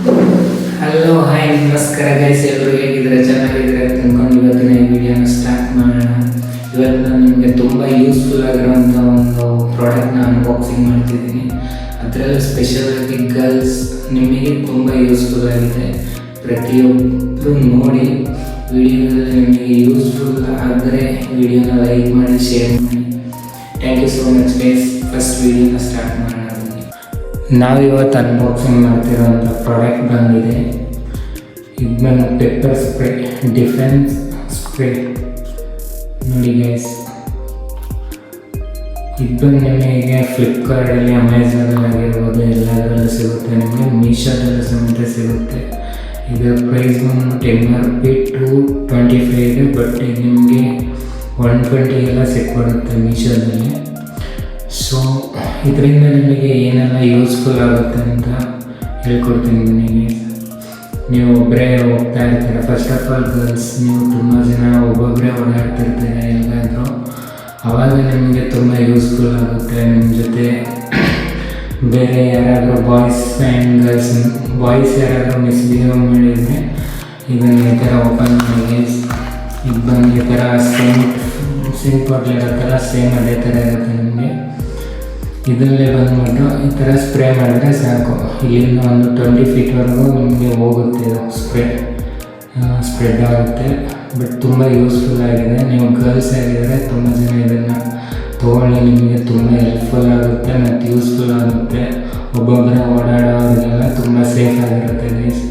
Hello hi ನಮಸ್ಕಾರ guys, ಎಲ್ಲರೂ ಹೇಗಿದ್ರೆ ಚೆನ್ನಾಗಿದ್ರೆ ಅಂತ ಅಂದ್ಕೊಂಡು ಇವತ್ತಿನ ಈ ವಿಡಿಯೋನ ಸ್ಟಾರ್ಟ್ ಮಾಡೋಣ. ಇವತ್ತು ನಾನು ನಿಮಗೆ ತುಂಬ ಯೂಸ್ಫುಲ್ ಆಗಿರುವಂಥ ಒಂದು ಪ್ರಾಡಕ್ಟ್ನ ಅನ್ಬಾಕ್ಸಿಂಗ್ ಮಾಡ್ತಿದ್ದೀನಿ. ಅದರಲ್ಲೂ ಸ್ಪೆಷಲಾಗಿ ಗರ್ಲ್ಸ್ ನಿಮಗೆ ತುಂಬ ಯೂಸ್ಫುಲ್ ಆಗಿದೆ. ಪ್ರತಿಯೊಬ್ಬರು ನೋಡಿ ವಿಡಿಯೋದಲ್ಲಿ ನಿಮಗೆ ಯೂಸ್ಫುಲ್ ಆದರೆ ವಿಡಿಯೋನ ಲೈಕ್ ಮಾಡಿ, ಶೇರ್ ಮಾಡಿ. Thank you so much guys. First ವಿಡಿಯೋನ ಸ್ಟಾರ್ಟ್ ಮಾಡೋಣ. ನಾವಿವತ್ತು ಅನ್ಬಾಕ್ಸಿಂಗ್ ಮಾಡ್ತಿರೋಂಥ ಪ್ರಾಡಕ್ಟ್ ಬಂದಿದೆ. ಇದು ಬಂದು ಪೆಪ್ಪರ್ ಸ್ಪ್ರೇ, ಡಿಫೆನ್ಸ್ ಸ್ಪ್ರೇ ನೋಡಿ ಗೈಸ್. ಇದು ಬಂದು ನಿಮಗೆ ಫ್ಲಿಪ್ಕಾರ್ಟಲ್ಲಿ, ಅಮೆಝಾನಲ್ಲಿ ಆಗಿರ್ಬೋದು ಎಲ್ಲದರಲ್ಲೂ ಸಿಗುತ್ತೆ. ನಿಮಗೆ ಮೀಶೋದಲ್ಲೂ ಸಮೇತ ಸಿಗುತ್ತೆ. ಇದರ ಪ್ರೈಸ್ ಬಂದ್ಬಿಟ್ಟು MRP 225 ಇದೆ, ಬಟ್ ಇದು ನಿಮಗೆ 120 ಎಲ್ಲ ಸಿಕ್ಬಿಡುತ್ತೆ ಮೀಶೋದಲ್ಲಿ. ಸೊ ಇದರಿಂದ ನಿಮಗೆ ಏನೆಲ್ಲ ಯೂಸ್ಫುಲ್ ಆಗುತ್ತೆ ಅಂತ ಹೇಳ್ಕೊಡ್ತೀನಿ ನಿಮಗೆ. ನೀವು ಒಬ್ಬರೇ ಹೋಗ್ತಾ ಇರ್ತೀರ, ಫಸ್ಟ್ ಆಫ್ ಆಲ್ ಗರ್ಲ್ಸ್, ನೀವು ತುಂಬ ಜನ ಒಬ್ಬೊಬ್ಬರೇ ಓಡಾಡ್ತಿರ್ತೀರ ಎಲ್ಲಾದರೂ, ಆವಾಗ ನಿಮಗೆ ತುಂಬ ಯೂಸ್ಫುಲ್ ಆಗುತ್ತೆ. ನಿಮ್ಮ ಜೊತೆ ಬೇರೆ ಯಾರಾದರೂ ಬಾಯ್ಸ್ ಆ್ಯಂಡ್ ಗರ್ಲ್ಸ್, ಬಾಯ್ಸ್ ಯಾರಾದರೂ ಮಿಸ್ಬಿಹೇವ್ ಮಾಡಿದರೆ ಇದನ್ನು ಈ ಥರ ಓಪನ್ ಮಾಡಿ, ಇದು ಬಂದು ಈ ಥರ ಸಿಂಕ್ ಬಾಟ್ಲ್ ಇರುತ್ತಲ್ಲ, ಸೇಮ್ ಅದೇ ಥರ ಇರುತ್ತೆ ನಿಮಗೆ. ಇದರಲ್ಲೇ ಬಂದ್ಬಿಟ್ಟು ಈ ಥರ ಸ್ಪ್ರೇ ಮಾಡಿದ್ರೆ ಸಾಕು. ಇಲ್ಲಿಂದ ಒಂದು 20 ಫೀಟ್ವರೆಗೂ ನಿಮಗೆ ಹೋಗುತ್ತೆ, ಇದು ಸ್ಪ್ರೆಡ್ ಆಗುತ್ತೆ. ಬಟ್ ತುಂಬ ಯೂಸ್ಫುಲ್ ಆಗಿದೆ. ನೀವು ಗರ್ಲ್ಸ್ ಆಗಿದ್ದರೆ ತುಂಬ ಜನ ಇದನ್ನು ತೊಗೊಳ್ಳಿ, ನಿಮಗೆ ತುಂಬ ಹೆಲ್ಪ್ಫುಲ್ ಆಗುತ್ತೆ ಮತ್ತು ಯೂಸ್ಫುಲ್ ಆಗುತ್ತೆ. ಒಬ್ಬೊಬ್ಬರೇ ಓಡಾಡೋರಿಗೆಲ್ಲ ತುಂಬ ಸೇಫ್ ಆಗಿರುತ್ತೆ ಗೈಸ್.